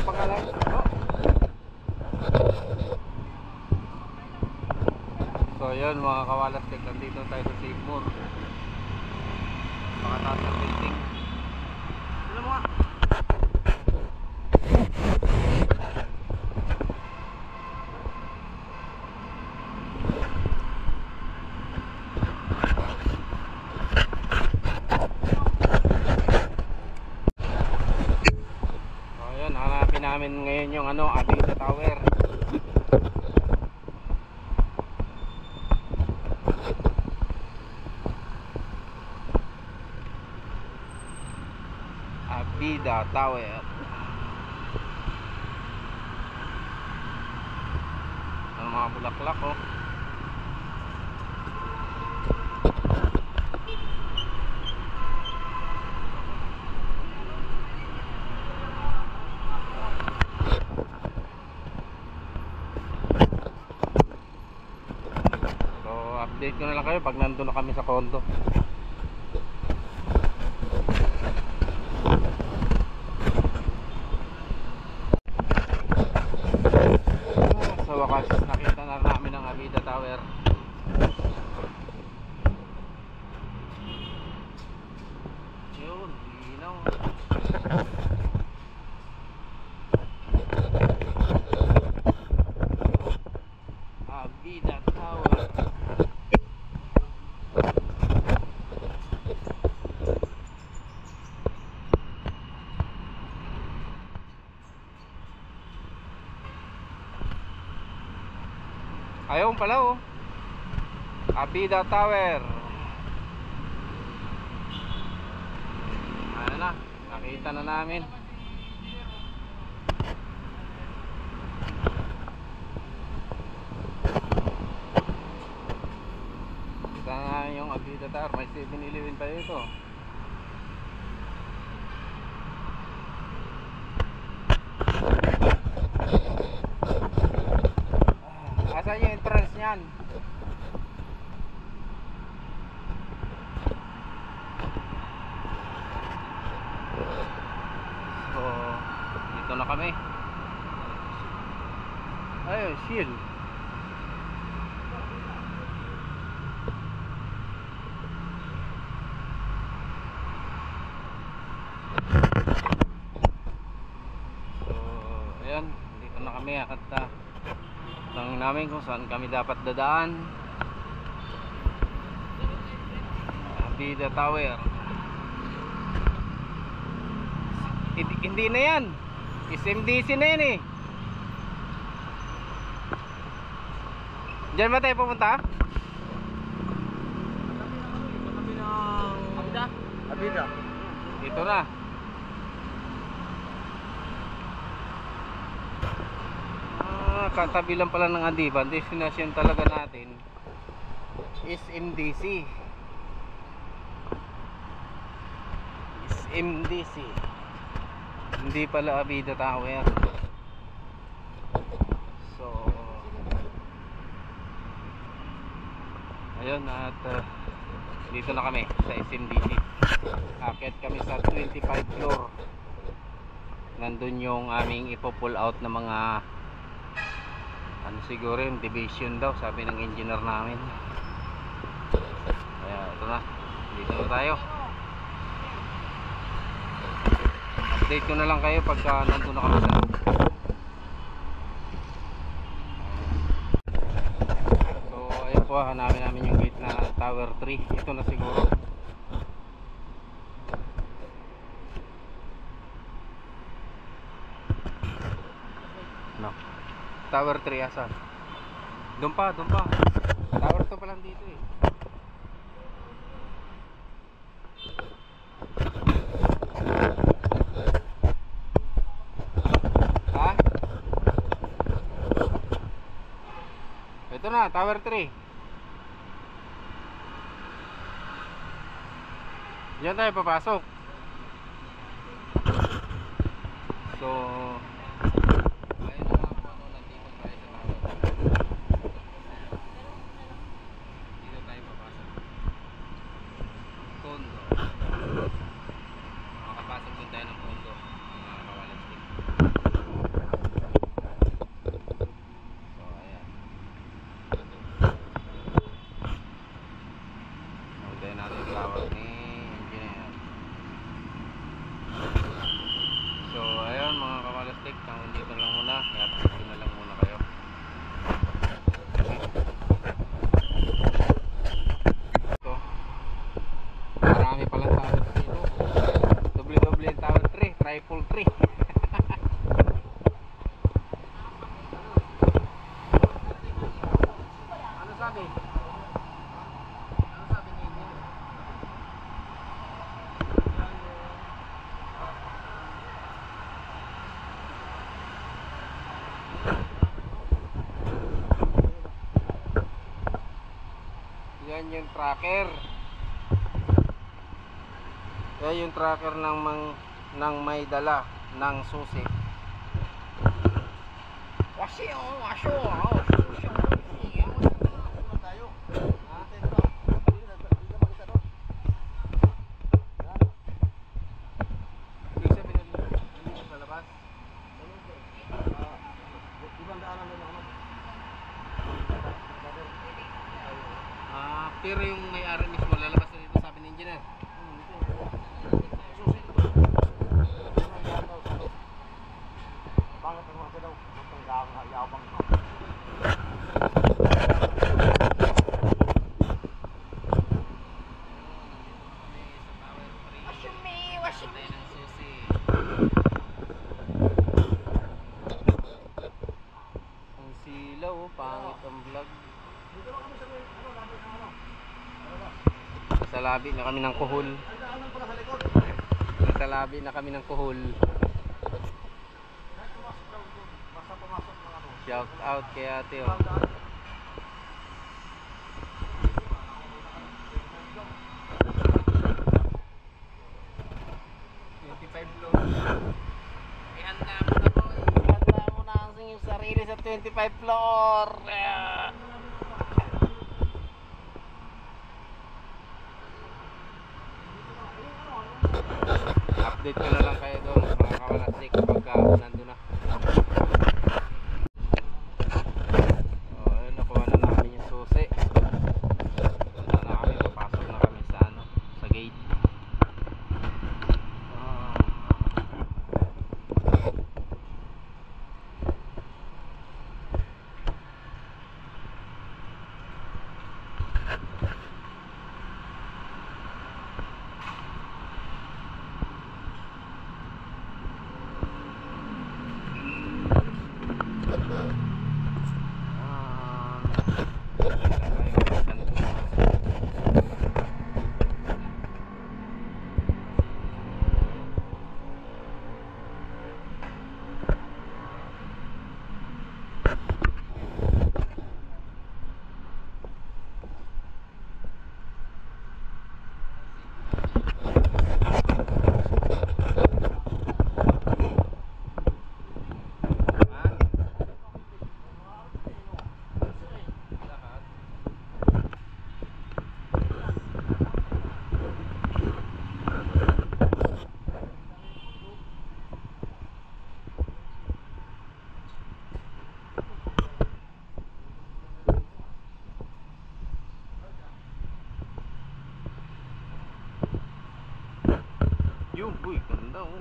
pangalan? Oh. So yun mga kawalastik, nandito tayo sa Seymour. Pakataas ng building. Alam mo nga. So yun, hanapin namin ngayon yung Avida Tower. Avida Tower. Ang mga bulaklak oh. So update ko na lang kayo pag nandun na kami sa condo. Nakita na namin ang Avida Tower. Yun, linaw. Avida Tower. Ayun pala oh, Avida Tower. Ano na, nakita na namin. Kita na namin yung Avida Tower. May 7-Eleven pa dito. Asan yung entrance niyan? So, dito na kami. Ayun, shield. So, ayun, dito na kami at tanong namin kung saan kami dapat dadaan. Avida Tower. Hindi na yan, SMDC na yan eh. Diyan ba tayo pupunta? Katabi ng Avida. Dito na. Katabi lang pala ng Adiba. Destination talaga natin is MDC. Hindi pala Avida Tower. So ayun, at dito na kami sa SMDC. Akit kami sa 25 floor. Nandun yung aming ipo-pull out na mga siguro yung division daw, sabi ng engineer namin. Kaya ito na, dito na tayo. Update ko na lang kayo pagka nandun na kami sa loob. So ayun po, hanapin namin yung gate na Tower 3. Ito na siguro. No, Tower 3 asan? Doon pa. Tower 2 pa lang dito eh. Ha? Ito na, Tower 3. Diyan tayo papasok. So makakapasok din tayo ng condo, mga kawalastik. poultry. Ano sabi? Ano sabi ninyo? Yan yung tracker. Yan yung tracker ng may dala ng susi. Wasyo, wasyo. Pero yung may-ari mismo lalabas na dito, sabi ni engineer. Ang silaw, pangit ang vlog. Sa labi na kami ng kuhol. Sa labi na kami ng kuhol. Shout out kay ate oh. Ihanda mo na po. Ihanda mo na ang inyong sarili sa 25 floor. Update ko na lang kayo doon mga kawalasik pagka nandun na. Ayun, nakuha na namin yung susi. Wala na kami, papasok na kami sa ano, sa gate. Yung, uy, ganda oh.